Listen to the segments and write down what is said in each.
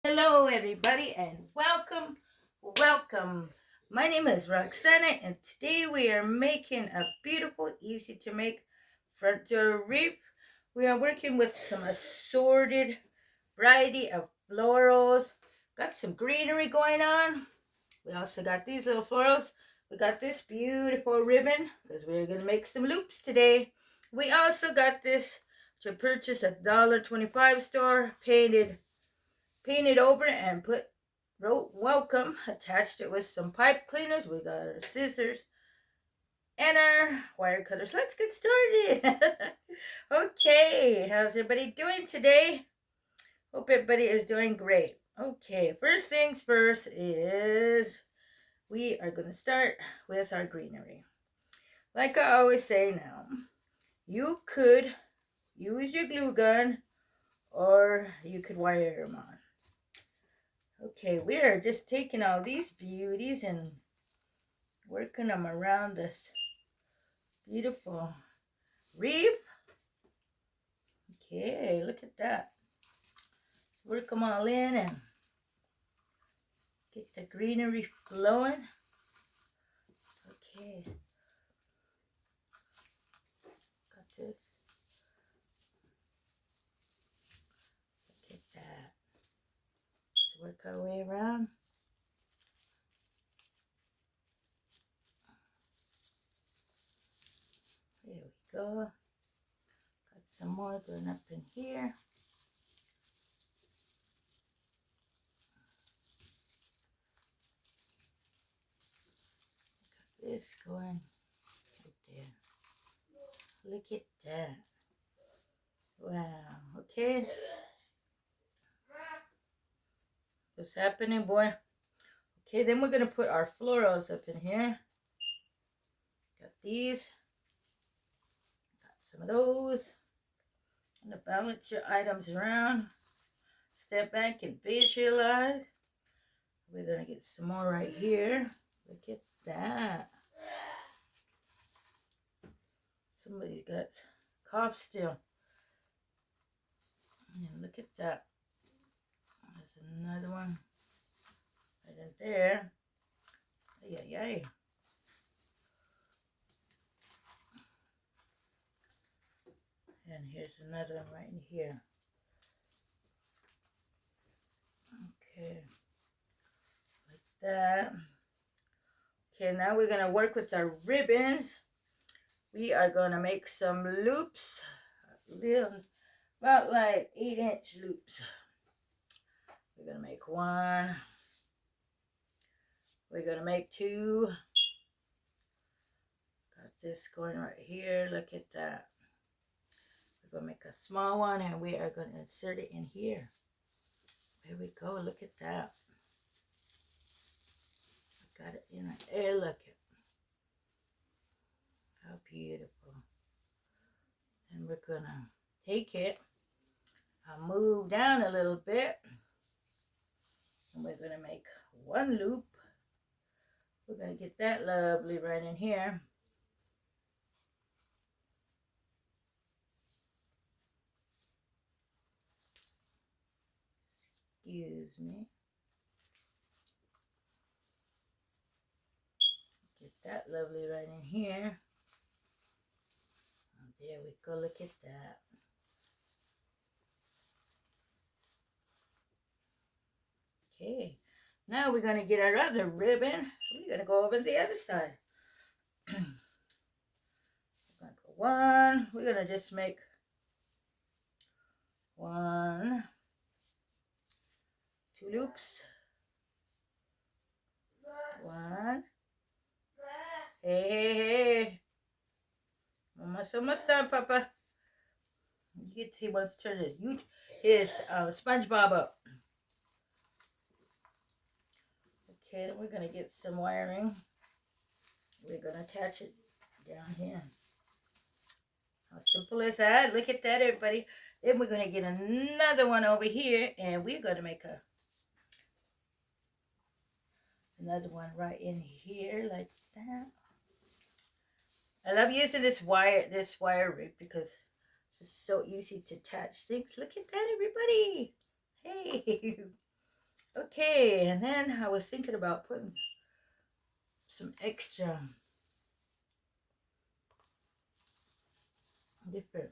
Hello, everybody, and welcome. My name is Roxana, and today we are making a beautiful, easy to make front door wreath. We are working with some assorted variety of florals. Got some greenery going on. We also got these little florals. We got this beautiful ribbon because we're gonna make some loops today. We also got this to purchase at $1.25 store, painted over and wrote welcome, attached it with some pipe cleaners. We got our scissors and our wire cutters. Let's get started. Okay, how's everybody doing today? Hope everybody is doing great. Okay, first things first is we are going to start with our greenery. Like I always say now, you could use your glue gun or you could wire them on. Okay, we are just taking all these beauties and working them around this beautiful wreath. Okay, look at that. Work them all in and get the greenery flowing. Okay, got this. Look at that. Let's work our way around. There we go. Got some more going up in here. Got this going right there. Look at that. Wow. Okay. What's happening, boy? Okay, then we're going to put our florals up in here. Got these. Got some of those. And to balance your items around. Step back and visualize. We're going to get some more right here. Look at that. Somebody's got cough still. And look at that. There's another one right in there. Ay, ay, ay. And here's another one right in here. Okay. Like that. Okay, now we're going to work with our ribbons. We are going to make some loops. Little, about like 8-inch loops. We're going to make one. We're going to make two. Got this going right here. Look at that. We're going to make a small one and we are going to insert it in here. There we go. Look at that. I got it in there. Look at how beautiful. And we're going to take it. I'll move down a little bit. And we're going to make one loop. We're going to get that lovely right in here. Excuse me. Get that lovely right in here. And there we go. Look at that. Okay. Now we're going to get our other ribbon. We're going to go over to the other side. We're going to go one. We're going to just make one, two loops. One. Hey, hey, hey. Almost done, Papa. He wants to turn his SpongeBob up. Okay, then we're going to get some wiring. We're going to attach it down here. How simple is that? Look at that, everybody. Then we're going to get another one over here, and we're going to make another one right in here like that. I love using this wire rip because it's so easy to attach things. Look at that, everybody. Hey. Okay, and then I was thinking about putting some extra different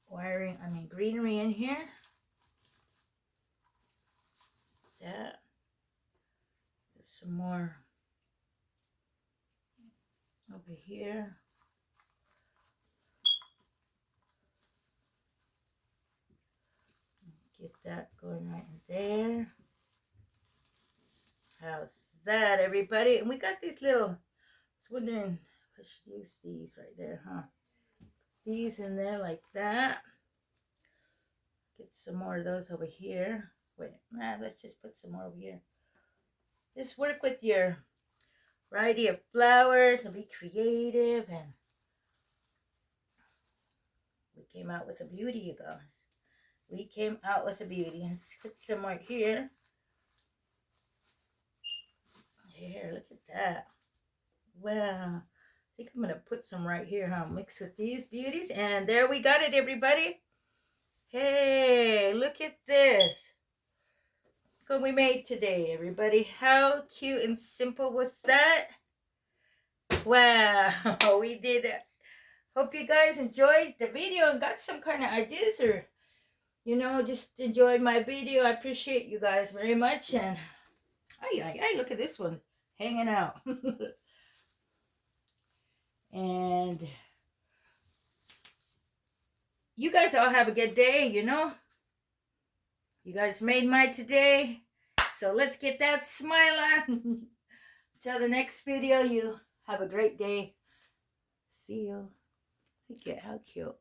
wiring, greenery in here. That. Some more over here. Get that going right in there. How's that, everybody? And we got these little, I was wondering if I should use these right there, huh? These in there like that. Get some more of those over here. Wait, let's just put some more over here. Just work with your variety of flowers and be creative. And we came out with a beauty, you guys. We came out with a beauty. And let's put some right here. Here, look at that. Wow. I think I'm going to put some right here, huh? Mix with these beauties. And there we got it, everybody. Hey, look at this. Look what we made today, everybody. How cute and simple was that? Wow, we did it. Hope you guys enjoyed the video and got some kind of ideas, or, just enjoyed my video. I appreciate you guys very much. And, look at this one hanging out. And you guys all have a good day, You guys made my today. So let's get that smile on. Till the next video, you have a great day. See you. Look at how cute.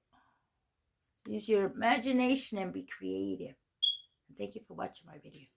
Use your imagination and be creative. And thank you for watching my video.